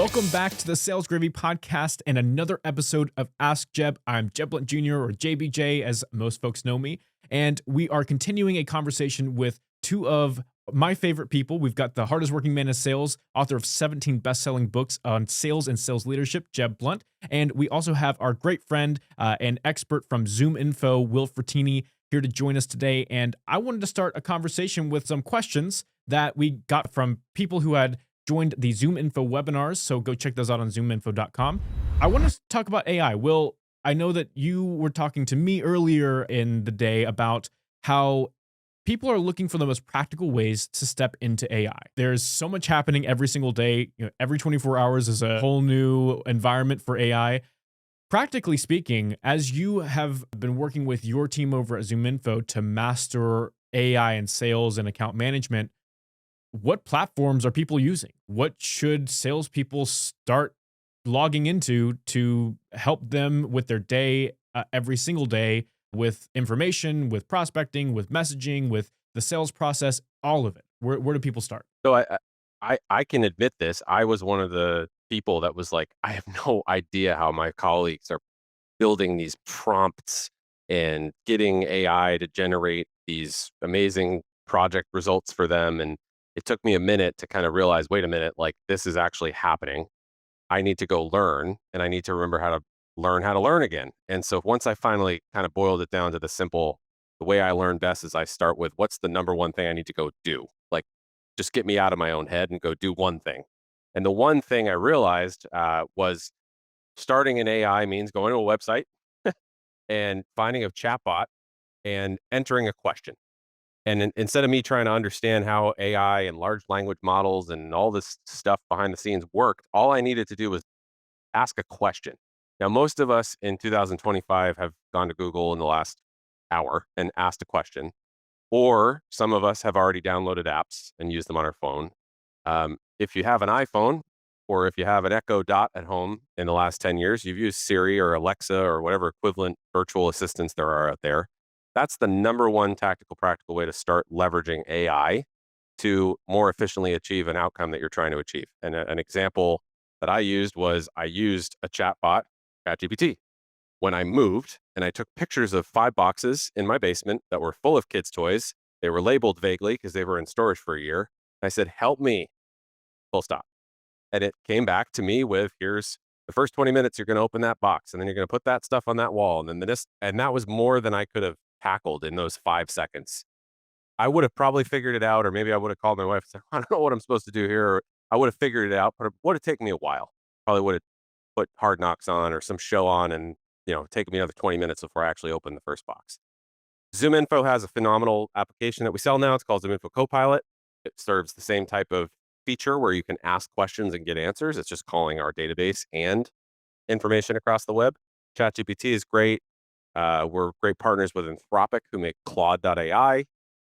Welcome back to the Sales Gravy Podcast and another episode of Ask Jeb. I'm Jeb Blount Jr. or JBJ, as most folks know me, and we are continuing a conversation with two of my favorite people. We've got the hardest working man in sales, author of 17 best-selling books on sales and sales leadership, Jeb Blount, and we also have our great friend and expert from ZoomInfo, Will Frattini, here to join us today. And I wanted to start a conversation with some questions that we got from people who had joined the ZoomInfo webinars, so go check those out on zoominfo.com. I want to talk about AI. Will, I know that you were talking to me earlier in the day about how people are looking for the most practical ways to step into AI. There's so much happening every single day. Every 24 hours is a whole new environment for AI. Practically speaking, as you have been working with your team over at ZoomInfo to master AI and sales and account management, what platforms are people using? What should salespeople start logging into to help them with their day, every single day, with information, with prospecting, with messaging, with the sales process, all of it? Where do people start? So I can admit this. I was one of the people that was like, I have no idea how my colleagues are building these prompts and getting AI to generate these amazing project results for them. And it took me a minute to kind of realize, wait a minute, like this is actually happening. I need to go learn, and I need to remember how to learn again. And so once I finally kind of boiled it down to the way I learn best is I start with what's the number one thing I need to go do? Like, just get me out of my own head and go do one thing. And the one thing I realized was starting in AI means going to a website and finding a chatbot and entering a question. And instead of me trying to understand how AI and large language models and all this stuff behind the scenes worked, all I needed to do was ask a question. Now, most of us in 2025 have gone to Google in the last hour and asked a question, or some of us have already downloaded apps and used them on our phone. If you have an iPhone or if you have an Echo Dot at home in the last 10 years, you've used Siri or Alexa or whatever equivalent virtual assistants there are out there. That's the number one tactical, practical way to start leveraging AI to more efficiently achieve an outcome that you're trying to achieve. And an example that I used was I used a chatbot, ChatGPT, when I moved and I took pictures of 5 boxes in my basement that were full of kids' toys. They were labeled vaguely because they were in storage for a year. I said, help me, full stop. And it came back to me with, here's the first 20 minutes, you're going to open that box and then you're going to put that stuff on that wall. And then and that was more than I could have tackled in those 5 seconds. I would have probably figured it out, or maybe I would have called my wife and said, I don't know what I'm supposed to do here. Or I would have figured it out, but it would have taken me a while. Probably would have put Hard Knocks on or some show on and, taken me another 20 minutes before I actually opened the first box. ZoomInfo has a phenomenal application that we sell now. It's called ZoomInfo Copilot. It serves the same type of feature where you can ask questions and get answers. It's just calling our database and information across the web. ChatGPT is great. We're great partners with Anthropic, who make Claude.ai.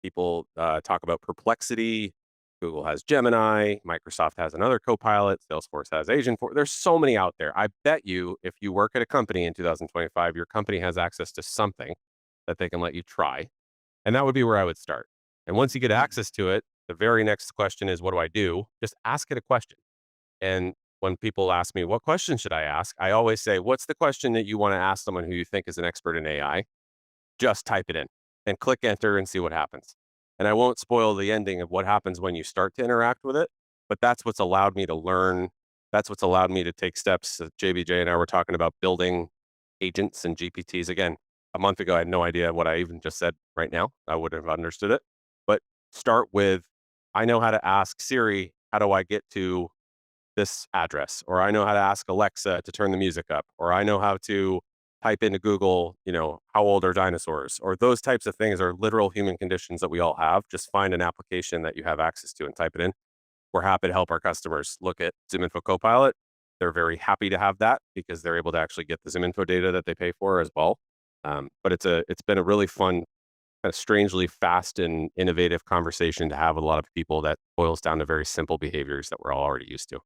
People talk about Perplexity. Google has Gemini. Microsoft has another Copilot. Salesforce has Agentforce. There's so many out there. I bet you if you work at a company in 2025, your company has access to something that they can let you try. And that would be where I would start. And once you get access to it, the very next question is, what do I do? Just ask it a question. And when people ask me, what question should I ask? I always say, what's the question that you want to ask someone who you think is an expert in AI? Just type it in and click enter and see what happens. And I won't spoil the ending of what happens when you start to interact with it, but that's what's allowed me to learn. That's what's allowed me to take steps. JBJ and I were talking about building agents and GPTs. Again, a month ago, I had no idea what I even just said right now. I wouldn't have understood it. But start with, I know how to ask Siri, how do I get to this address? Or I know how to ask Alexa to turn the music up. Or I know how to type into Google, how old are dinosaurs? Or those types of things are literal human conditions that we all have. Just find an application that you have access to and type it in. We're happy to help our customers look at ZoomInfo Copilot. They're very happy to have that because they're able to actually get the ZoomInfo data that they pay for as well. But it's been a really fun, kind of strangely fast and innovative conversation to have with a lot of people that boils down to very simple behaviors that we're all already used to.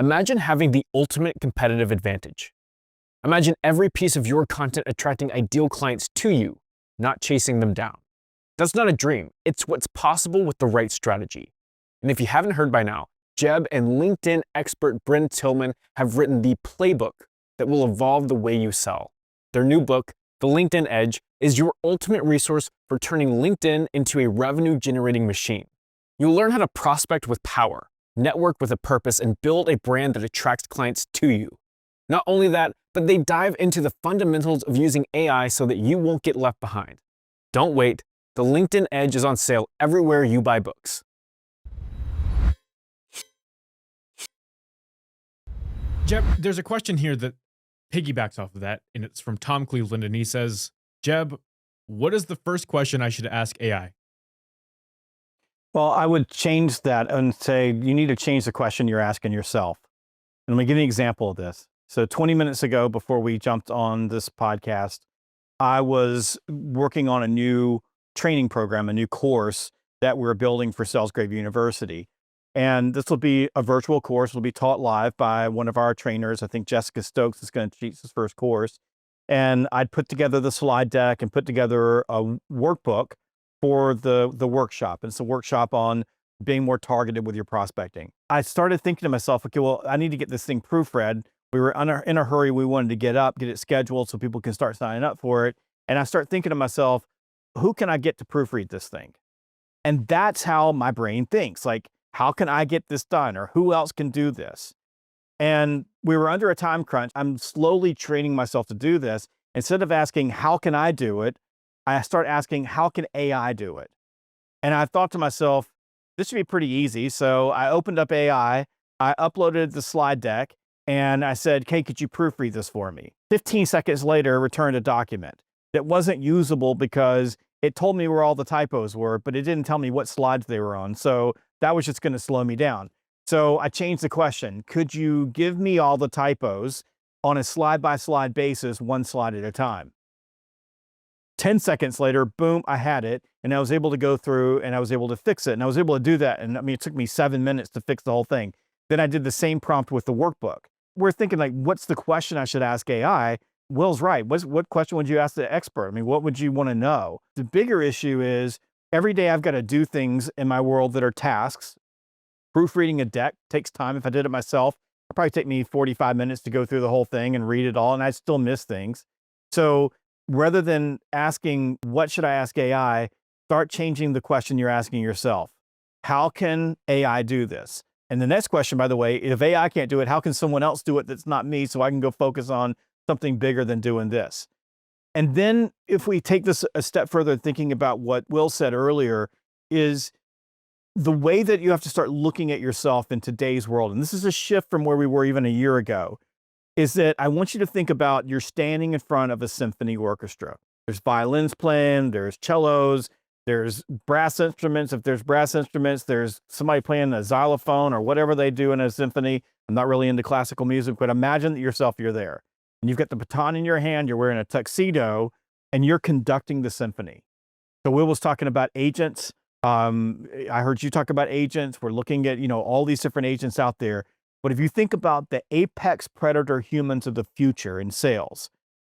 Imagine having the ultimate competitive advantage. Imagine every piece of your content attracting ideal clients to you, not chasing them down. That's not a dream. It's what's possible with the right strategy. And if you haven't heard by now, Jeb and LinkedIn expert Bryn Tillman have written the playbook that will evolve the way you sell. Their new book, The LinkedIn Edge, is your ultimate resource for turning LinkedIn into a revenue-generating machine. You'll learn how to prospect with power, network with a purpose, and build a brand that attracts clients to you. Not only that, but they dive into the fundamentals of using AI so that you won't get left behind. Don't wait. The LinkedIn Edge is on sale everywhere you buy books. Jeb, there's a question here that piggybacks off of that, and it's from Tom Cleveland, and he says, Jeb, what is the first question I should ask AI? Well, I would change that and say, you need to change the question you're asking yourself. And let me give you an example of this. So 20 minutes ago, before we jumped on this podcast, I was working on a new training program, a new course that we're building for Salesgrave University. And this will be a virtual course. It'll be taught live by one of our trainers. I think Jessica Stokes is going to teach this first course. And I'd put together the slide deck and put together a workbook for the workshop. And it's a workshop on being more targeted with your prospecting. I started thinking to myself, okay, well, I need to get this thing proofread. We were in a hurry. We wanted to get it scheduled so people can start signing up for it. And I start thinking to myself, who can I get to proofread this thing? And that's how my brain thinks. Like, how can I get this done? Or who else can do this? And we were under a time crunch. I'm slowly training myself to do this. Instead of asking, how can I do it? I start asking, how can AI do it? And I thought to myself, this should be pretty easy. So I opened up AI, I uploaded the slide deck, and I said, hey, could you proofread this for me? 15 seconds later, returned a document that wasn't usable because it told me where all the typos were, but it didn't tell me what slides they were on. So that was just going to slow me down. So I changed the question. Could you give me all the typos on a slide-by-slide basis, one slide at a time? 10 seconds later, boom, I had it. And I was able to go through and I was able to fix it. And I was able to do that. And I mean, it took me 7 minutes to fix the whole thing. Then I did the same prompt with the workbook. We're thinking like, what's the question I should ask AI? Will's right. What question would you ask the expert? I mean, what would you want to know? The bigger issue is every day I've got to do things in my world that are tasks. Proofreading a deck takes time. If I did it myself, it'd probably take me 45 minutes to go through the whole thing and read it all, and I still miss things. So rather than asking, what should I ask AI, start changing the question you're asking yourself. How can AI do this? And the next question, by the way, if AI can't do it, how can someone else do it that's not me so I can go focus on something bigger than doing this? And then if we take this a step further, thinking about what Will said earlier, is the way that you have to start looking at yourself in today's world, and this is a shift from where we were even a year ago, is that I want you to think about you're standing in front of a symphony orchestra. There's violins playing, there's cellos, there's brass instruments. If there's brass instruments, there's somebody playing a xylophone or whatever they do in a symphony. I'm not really into classical music, but imagine that yourself, you're there. And you've got the baton in your hand, you're wearing a tuxedo, and you're conducting the symphony. So Will was talking about agents. I heard you talk about agents. We're looking at, all these different agents out there. But if you think about the apex predator humans of the future in sales,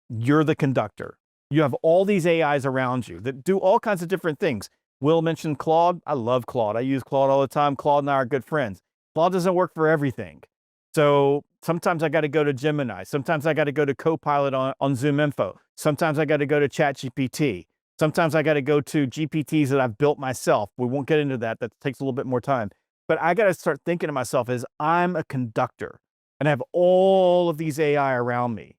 you're the conductor. You have all these AIs around you that do all kinds of different things. Will mentioned Claude. I love Claude. I use Claude all the time. Claude and I are good friends. Claude doesn't work for everything. So sometimes I got to go to Gemini. Sometimes I got to go to Copilot on Zoom Info. Sometimes I got to go to ChatGPT. Sometimes I got to go to GPTs that I've built myself. We won't get into that. That takes a little bit more time. But I got to start thinking to myself as I'm a conductor and I have all of these AI around me.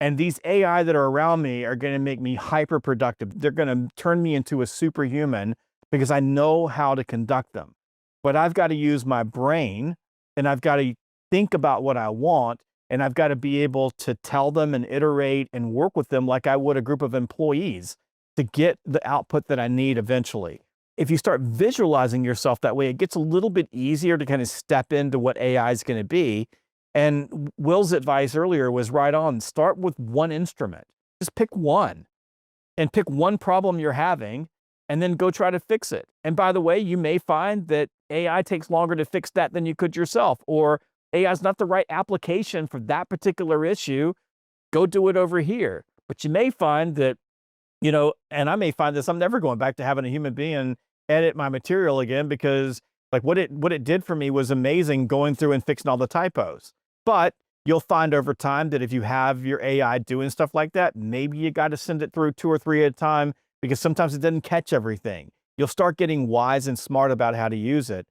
And these AI that are around me are going to make me hyper productive. They're going to turn me into a superhuman because I know how to conduct them. But I've got to use my brain and I've got to think about what I want. And I've got to be able to tell them and iterate and work with them like I would a group of employees to get the output that I need eventually. If you start visualizing yourself that way, it gets a little bit easier to kind of step into what AI is going to be. And Will's advice earlier was right on. Start with one instrument. Just pick one and pick one problem you're having and then go try to fix it. And by the way, you may find that AI takes longer to fix that than you could yourself, or AI is not the right application for that particular issue. Go do it over here. But you may find that You know, and I may find this, I'm never going back to having a human being edit my material again, because like what it did for me was amazing, going through and fixing all the typos. But you'll find over time that if you have your AI doing stuff like that, maybe you got to send it through 2 or 3 at a time, because sometimes it doesn't catch everything. You'll start getting wise and smart about how to use it,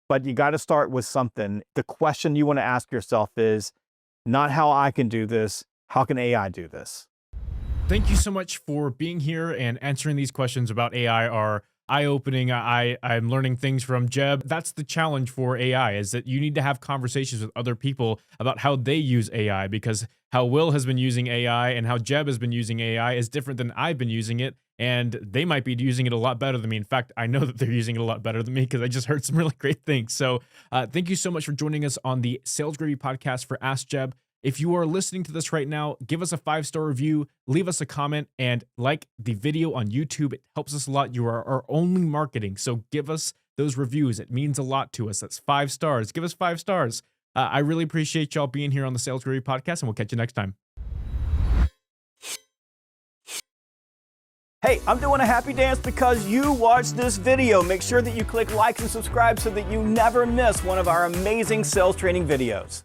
but you got to start with something. The question you want to ask yourself is not how I can do this, how can AI do this? Thank you so much for being here and answering these questions about AI are eye-opening. I'm learning things from Jeb. That's the challenge for AI, is that you need to have conversations with other people about how they use AI, because how Will has been using AI and how Jeb has been using AI is different than I've been using it, and they might be using it a lot better than me. In fact, I know that they're using it a lot better than me because I just heard some really great things. So thank you so much for joining us on the Sales Gravy podcast for Ask Jeb. If you are listening to this right now, give us a 5-star review, leave us a comment, and like the video on YouTube. It helps us a lot. You are our only marketing, so give us those reviews. It means a lot to us. That's 5 stars. Give us 5 stars. I really appreciate y'all being here on the Sales Gravy podcast, and we'll catch you next time. Hey, I'm doing a happy dance because you watched this video. Make sure that you click like and subscribe so that you never miss one of our amazing sales training videos.